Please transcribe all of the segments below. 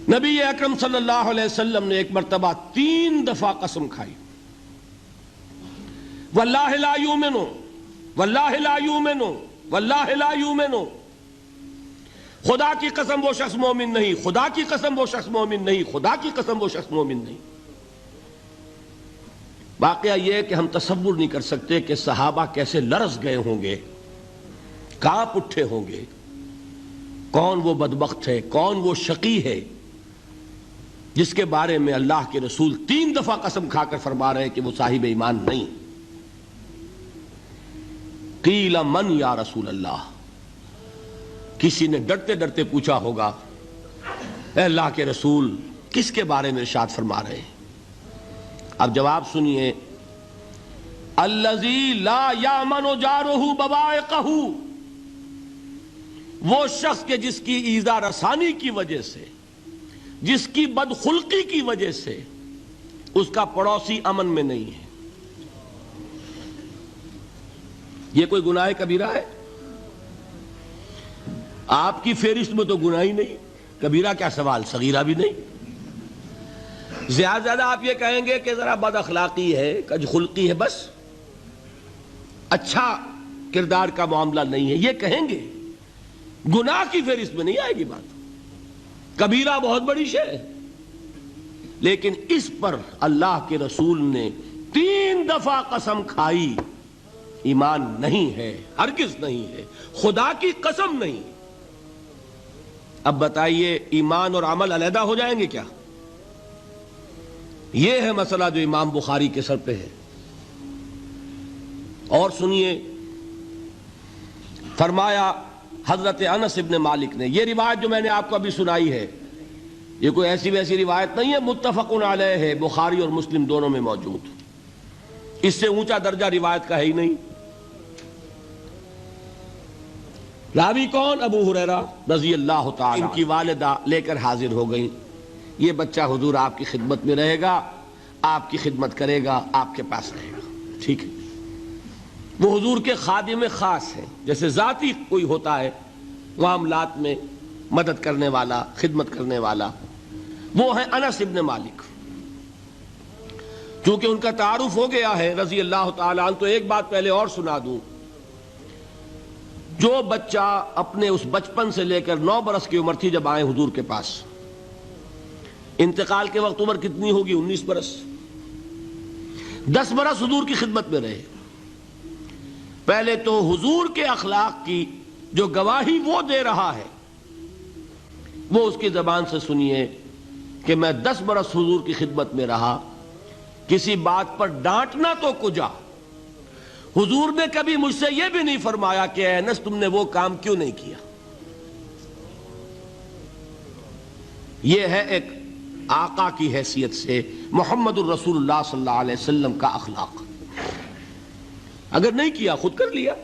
نبی اکرم صلی اللہ علیہ وسلم نے ایک مرتبہ 3 دفعہ قسم کھائی، واللہ لا یؤمنو، واللہ لا یؤمنو، واللہ لا یؤمنو، خدا کی قسم وہ شخص مومن نہیں، خدا کی قسم وہ شخص مومن نہیں، خدا کی قسم وہ شخص مومن نہیں۔ واقعہ یہ ہے کہ ہم تصور نہیں کر سکتے کہ صحابہ کیسے لرز گئے ہوں گے، کانپ اٹھے ہوں گے، کون وہ بدبخت ہے، کون وہ شقی ہے جس کے بارے میں اللہ کے رسول 3 دفعہ قسم کھا کر فرما رہے ہیں کہ وہ صاحب ایمان نہیں۔ قیل من یا رسول اللہ، کسی نے ڈرتے ڈرتے پوچھا ہوگا اے اللہ کے رسول کس کے بارے میں ارشاد فرما رہے ہیں؟ اب جواب سنیے، الذی لا یامن جارہ بوائقہ، وہ شخص کے جس کی ایذا رسانی کی وجہ سے، جس کی بدخلقی کی وجہ سے اس کا پڑوسی امن میں نہیں ہے۔ یہ کوئی گناہ کبیرہ ہے؟ آپ کی فہرست میں تو گناہ ہی نہیں، کبیرہ کیا سوال، صغیرہ بھی نہیں۔ زیادہ آپ یہ کہیں گے کہ ذرا بد اخلاقی ہے، کج خلقی ہے، بس اچھا کردار کا معاملہ نہیں ہے، یہ کہیں گے، گناہ کی فہرست میں نہیں آئے گی بات۔ کبیرہ بہت بڑی شے ہے، لیکن اس پر اللہ کے رسول نے 3 دفعہ قسم کھائی، ایمان نہیں ہے، ہرگز نہیں ہے، خدا کی قسم نہیں۔ اب بتائیے ایمان اور عمل علیحدہ ہو جائیں گے کیا؟ یہ ہے مسئلہ جو امام بخاری کے سر پہ ہے۔ اور سنیے، فرمایا حضرت انس ابن مالک نے، یہ روایت جو میں نے آپ کو ابھی سنائی ہے یہ کوئی ایسی ویسی روایت نہیں ہے، متفق علیہ ہے، بخاری اور مسلم دونوں میں موجود، اس سے اونچا درجہ روایت کا ہے ہی نہیں۔ راوی کون؟ ابو ہریرہ رضی اللہ تعالی، ان کی والدہ لے کر حاضر ہو گئیں، یہ بچہ حضور آپ کی خدمت میں رہے گا، آپ کی خدمت کرے گا، آپ کے پاس رہے گا، ٹھیک ہے۔ وہ حضور کے خادم خاص ہیں، جیسے ذاتی کوئی ہوتا ہے معاملات میں مدد کرنے والا، خدمت کرنے والا، وہ ہیں انس ابن مالک۔ چونکہ ان کا تعارف ہو گیا ہے رضی اللہ تعالیٰ عنہ، تو ایک بات پہلے اور سنا دوں، جو بچہ اپنے اس بچپن سے لے کر 9 برس کی عمر تھی جب آئے حضور کے پاس، انتقال کے وقت عمر کتنی ہوگی؟ 19 برس، 10 برس حضور کی خدمت میں رہے۔ پہلے تو حضور کے اخلاق کی جو گواہی وہ دے رہا ہے وہ اس کی زبان سے سنیے کہ میں 10 برس حضور کی خدمت میں رہا، کسی بات پر ڈانٹنا تو کجا، حضور نے کبھی مجھ سے یہ بھی نہیں فرمایا کہ اے انس تم نے وہ کام کیوں نہیں کیا۔ یہ ہے ایک آقا کی حیثیت سے محمد الرسول اللہ صلی اللہ علیہ وسلم کا اخلاق۔ اگر نہیں کیا خود کر لیا،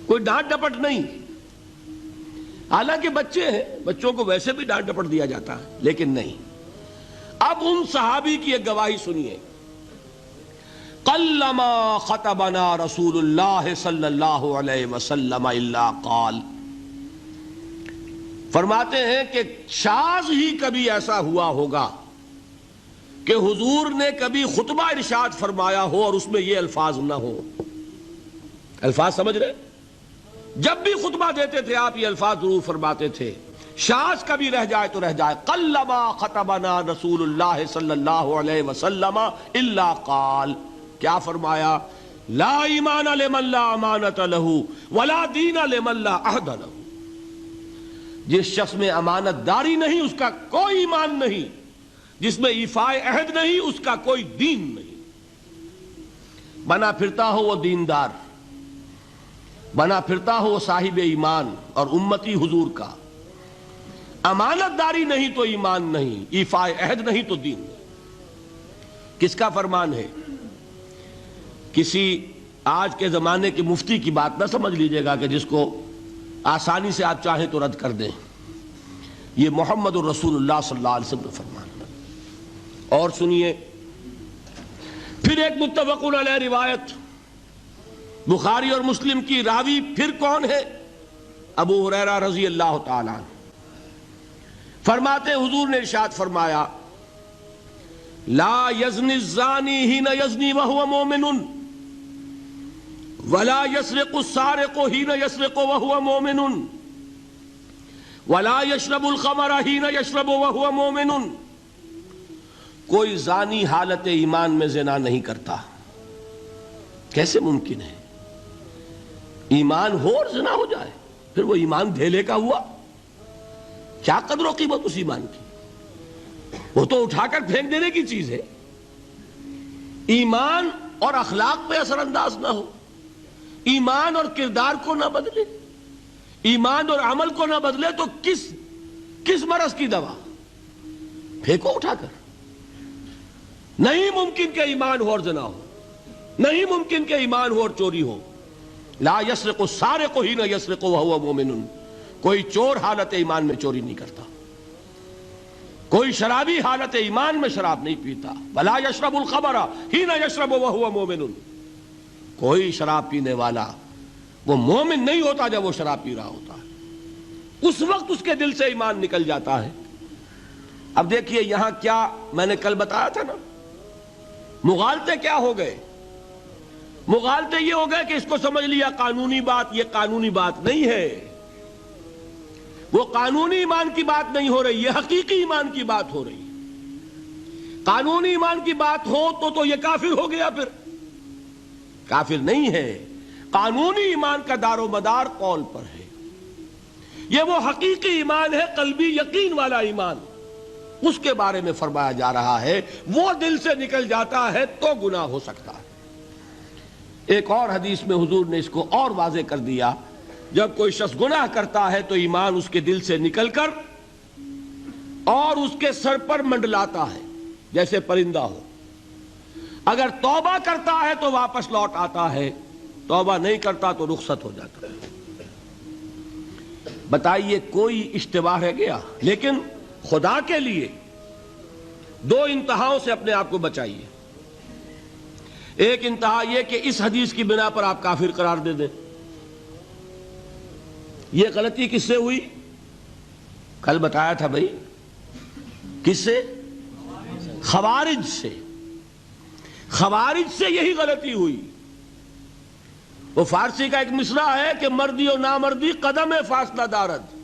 کوئی ڈانٹ ڈپٹ نہیں، حالانکہ بچے ہیں، بچوں کو ویسے بھی ڈانٹ ڈپٹ دیا جاتا ہے، لیکن نہیں۔ اب ان صحابی کی ایک گواہی سنیے، قلما خطبنا رسول اللہ صلی اللہ علیہ وسلم الا قال، فرماتے ہیں کہ شاذ ہی کبھی ایسا ہوا ہوگا کہ حضور نے کبھی خطبہ ارشاد فرمایا ہو اور اس میں یہ الفاظ نہ ہو۔ الفاظ سمجھ رہے؟ جب بھی خطبہ دیتے تھے آپ یہ الفاظ ضرور فرماتے تھے، شاذ کبھی رہ جائے تو رہ جائے، قلما خطبنا رسول اللہ صلی اللہ علیہ وسلم الا قال، کیا فرمایا؟ لا ایمان لمن لا امانت لہ ولا دین لمن لا عہد لہ، جس شخص میں امانت داری نہیں اس کا کوئی ایمان نہیں، جس میں ایفائے عہد نہیں اس کا کوئی دین نہیں۔ بنا پھرتا ہو وہ دیندار، بنا پھرتا ہو وہ صاحب ایمان اور امتی حضور کا، امانت داری نہیں تو ایمان نہیں، ایفائے عہد نہیں تو دین نہیں۔ کس کا فرمان ہے؟ کسی آج کے زمانے کے مفتی کی بات نہ سمجھ لیجئے گا کہ جس کو آسانی سے آپ چاہیں تو رد کر دیں، یہ محمد الرسول اللہ صلی اللہ علیہ وسلم کا فرمان۔ اور سنیے پھر ایک متفق علیہ روایت بخاری اور مسلم کی، راوی پھر کون ہے؟ ابو ہریرہ رضی اللہ تعالیٰ عنہ۔ فرماتے حضور نے ارشاد فرمایا لا یزنی الزانی حین یزنی وہو مومن ولا یسرق السارق حین یسرق وہو مومن ولا یشرب الخمر حین یشرب وہو مومن. کوئی زانی حالت ایمان میں زنا نہیں کرتا. کیسے ممکن ہے؟ ایمان ہو اور زنا ہو جائے، پھر وہ ایمان دھیلے کا ہوا؟ کیا قدر و قیمت اس ایمان کی؟ وہ تو اٹھا کر پھینک دینے کی چیز ہے. ایمان اور اخلاق پہ اثر انداز نہ ہو، ایمان اور کردار کو نہ بدلے، ایمان اور عمل کو نہ بدلے تو کس مرض کی دوا؟ پھینکو اٹھا کر. نہیں ممکن کہ ایمان ہو اور زنا ہو، نہیں ممکن کہ ایمان ہو اور چوری ہو. لا یسرق السارق حین یسرق وہو مومن. کوئی چور حالت ایمان میں چوری نہیں کرتا، کوئی شرابی حالت ایمان میں شراب نہیں پیتا. ولا یشرب الخمر حین یشرب وہو مومن. کوئی شراب پینے والا وہ مومن نہیں ہوتا جب وہ شراب پی رہا ہوتا ہے، اس وقت اس کے دل سے ایمان نکل جاتا ہے. اب دیکھیے یہاں کیا میں نے کل بتایا تھا نا، مغالطے کیا ہو گئے؟ مغالطے یہ ہو گئے کہ اس کو سمجھ لیا قانونی بات. یہ قانونی بات نہیں ہے، وہ قانونی ایمان کی بات نہیں ہو رہی، یہ حقیقی ایمان کی بات ہو رہی. قانونی ایمان کی بات ہو تو یہ کافر ہو گیا. پھر کافر نہیں ہے. قانونی ایمان کا دار و مدار قول پر ہے. یہ وہ حقیقی ایمان ہے، قلبی یقین والا ایمان. اس کے بارے میں فرمایا جا رہا ہے وہ دل سے نکل جاتا ہے تو گناہ ہو سکتا ہے. ایک اور حدیث میں حضور نے اس کو اور واضح کر دیا. جب کوئی شخص گناہ کرتا ہے تو ایمان اس کے دل سے نکل کر اور اس کے سر پر منڈلاتا ہے جیسے پرندہ ہو. اگر توبہ کرتا ہے تو واپس لوٹ آتا ہے، توبہ نہیں کرتا تو رخصت ہو جاتا ہے. بتائیے کوئی اشتباہ رہ گیا؟ لیکن خدا کے لیے دو انتہاؤں سے اپنے آپ کو بچائیے. ایک انتہا یہ کہ اس حدیث کی بنا پر آپ کافر قرار دے دیں. یہ غلطی کس سے ہوئی؟ کل بتایا تھا بھائی، کس سے؟ خوارج سے. خوارج سے یہی غلطی ہوئی. وہ فارسی کا ایک مصرع ہے کہ مردی و نامردی قدم فاصلہ دارد.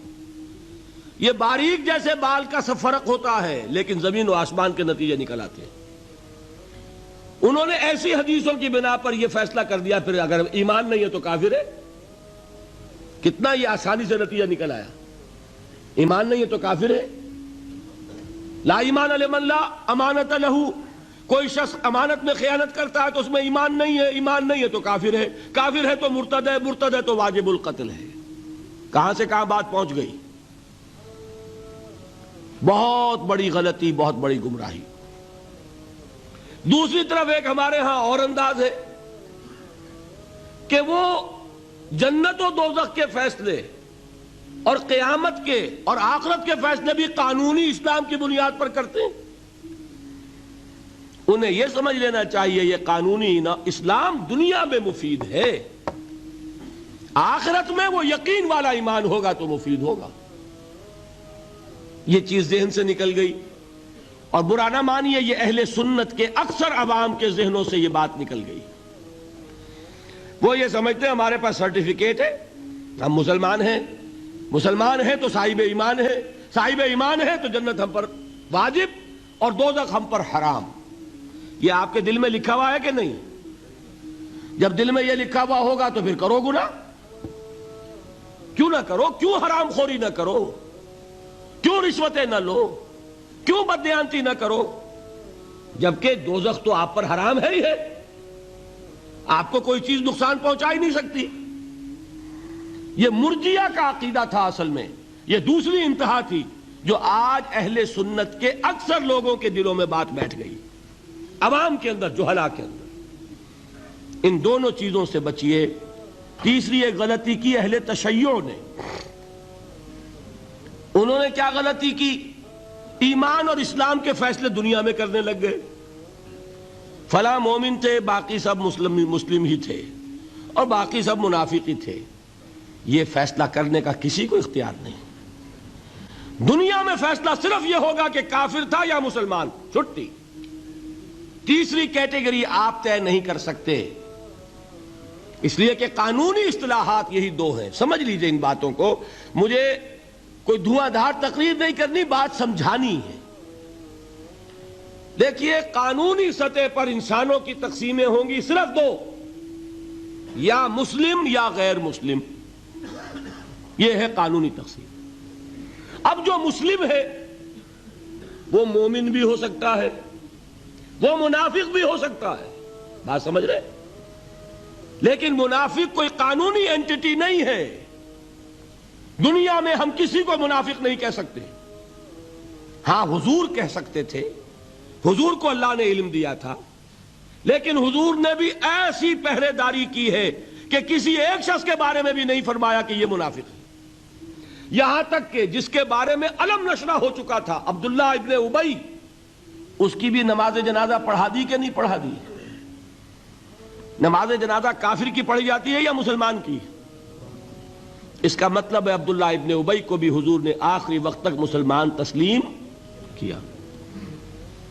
یہ باریک جیسے بال کا سا فرق ہوتا ہے لیکن زمین و آسمان کے نتیجے نکل آتے ہیں. انہوں نے ایسی حدیثوں کی بنا پر یہ فیصلہ کر دیا پھر اگر ایمان نہیں ہے تو کافر ہے. کتنا یہ آسانی سے نتیجہ نکل آیا. ایمان نہیں ہے تو کافر ہے. لا ایمان لمن لا امانت لہو. کوئی شخص امانت میں خیانت کرتا ہے تو اس میں ایمان نہیں ہے، ایمان نہیں ہے تو کافر ہے. کافر ہے تو مرتد ہے، مرتد ہے تو واجب القتل ہے. کہاں سے کہاں بات پہنچ گئی؟ بہت بڑی غلطی، بہت بڑی گمراہی. دوسری طرف ایک ہمارے ہاں اور انداز ہے کہ وہ جنت و دوزخ کے فیصلے اور قیامت کے اور آخرت کے فیصلے بھی قانونی اسلام کی بنیاد پر کرتے ہیں. انہیں یہ سمجھ لینا چاہیے یہ قانونی اسلام دنیا میں مفید ہے، آخرت میں وہ یقین والا ایمان ہوگا تو مفید ہوگا. یہ چیز ذہن سے نکل گئی. اور برا نہ مانیے، یہ اہل سنت کے اکثر عوام کے ذہنوں سے یہ بات نکل گئی. وہ یہ سمجھتے ہیں ہمارے پاس سرٹیفکیٹ ہے، ہم مسلمان ہیں، مسلمان ہیں تو صاحب ایمان ہے، صاحب ایمان ہے تو جنت ہم پر واجب اور دوزخ ہم پر حرام. یہ آپ کے دل میں لکھا ہوا ہے کہ نہیں؟ جب دل میں یہ لکھا ہوا ہوگا تو پھر کرو گناہ. کیوں نہ کرو؟ کیوں حرام خوری نہ کرو؟ کیوں رشوتیں نہ لو؟ کیوں بددیانتی نہ کرو؟ جبکہ دوزخ تو آپ پر حرام ہے ہی ہے، آپ کو کوئی چیز نقصان پہنچا ہی نہیں سکتی. یہ مرجیہ کا عقیدہ تھا اصل میں. یہ دوسری انتہا تھی جو آج اہل سنت کے اکثر لوگوں کے دلوں میں بات بیٹھ گئی، عوام کے اندر، جہلا کے اندر. ان دونوں چیزوں سے بچیے. تیسری ایک غلطی کی اہل تشیع نے. انہوں نے کیا غلطی کی؟ ایمان اور اسلام کے فیصلے دنیا میں کرنے لگ گئے. فلاں مومن تھے، باقی سب مسلم ہی تھے، اور باقی سب منافق ہی تھے. یہ فیصلہ کرنے کا کسی کو اختیار نہیں. دنیا میں فیصلہ صرف یہ ہوگا کہ کافر تھا یا مسلمان، چھٹی۔ تیسری کیٹیگری آپ طے نہیں کر سکتے، اس لیے کہ قانونی اصطلاحات یہی دو ہیں۔ سمجھ لیجئے ان باتوں کو، مجھے کوئی دھواں دھار تقریر نہیں کرنی، بات سمجھانی ہے۔ دیکھیے، قانونی سطح پر انسانوں کی تقسیمیں ہوں گی صرف دو، یا مسلم یا غیر مسلم، یہ ہے قانونی تقسیم۔ اب جو مسلم ہے وہ مومن بھی ہو سکتا ہے، وہ منافق بھی ہو سکتا ہے، بات سمجھ رہے؟ لیکن منافق کوئی قانونی اینٹی نہیں ہے۔ دنیا میں ہم کسی کو منافق نہیں کہہ سکتے، ہاں حضور کہہ سکتے تھے، حضور کو اللہ نے علم دیا تھا، لیکن حضور نے بھی ایسی پہرے داری کی ہے کہ کسی ایک شخص کے بارے میں بھی نہیں فرمایا کہ یہ منافق ہے۔ یہاں تک کہ جس کے بارے میں علم نشرہ ہو چکا تھا، عبداللہ ابن ابی، اس کی بھی نماز جنازہ پڑھا دی کہ نہیں پڑھا دی؟ نماز جنازہ کافر کی پڑھی جاتی ہے یا مسلمان کی؟ اس کا مطلب ہے عبداللہ ابن ابی کو بھی حضور نے آخری وقت تک مسلمان تسلیم کیا۔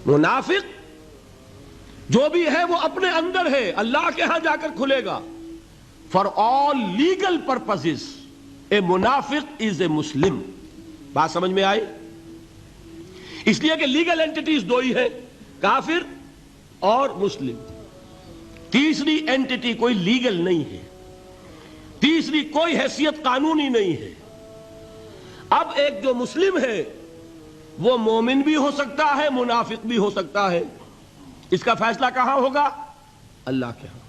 منافق جو بھی ہے وہ اپنے اندر ہے، اللہ کے ہاں جا کر کھلے گا۔ فار آل لیگل پرپسز اے منافق از اے مسلم، بات سمجھ میں آئی؟ اس لیے کہ لیگل اینٹیٹیز دو ہی ہے، کافر اور مسلم۔ تیسری اینٹیٹی کوئی لیگل نہیں ہے، تیسری کوئی حیثیت قانونی نہیں ہے۔ اب ایک جو مسلم ہے وہ مومن بھی ہو سکتا ہے، منافق بھی ہو سکتا ہے، اس کا فیصلہ کہاں ہوگا؟ اللہ کے ہاں۔